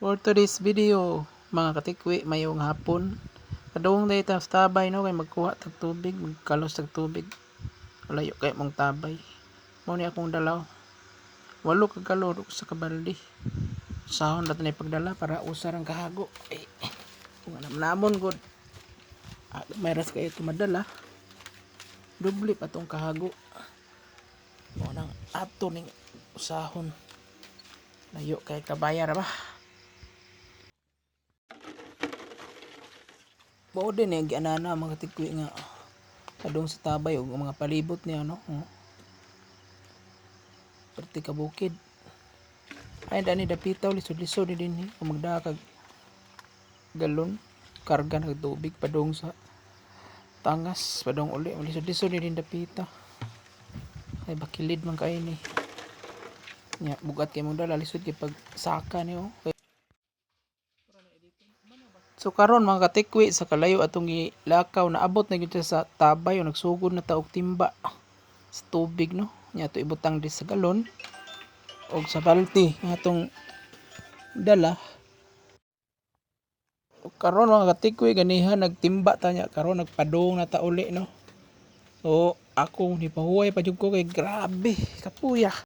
For today's video, mga katikwi, mayong hapon. Kadung day ta sa tabay no kay magkuha tag tubig, magkalos tag tubig. Layo kay mong tabay. Mo ni akong dalaw. 8 ka galon sa kabaldi. Sahon natin ay pagdala para usar ang kahago. Kung namon gud. May ras kayo tumadala. Dubli pa tong kahago. Mo nang ato ning usahon. Layo kay kabayar ba. Mao din gianana mga tikwi nga kadung sa tabay ug mga palibot niya no. Perti ka bukid. Ay dani dapitaw lisod-lisod din ni kung magdakag galon karga ng tubig padung sa tangas padung uli lisod-lisod din dapita. Ay bakilid man kay ni. Nya bugat kay mong dala lisod kay pag saka niyo. So karon mga katikwi sa kalayo atong gilakaw naabot na gyud sa tabay o nagsugod na ta og timba sa tubig no. Nya ato ibutang di sa galon og sa balti nga atong dala. O karon mga katikwi ganihan nagtimba ta nya karon nagpadung na ta uli no. So ako ni pahuway pa jud ko kay grabe kapuya.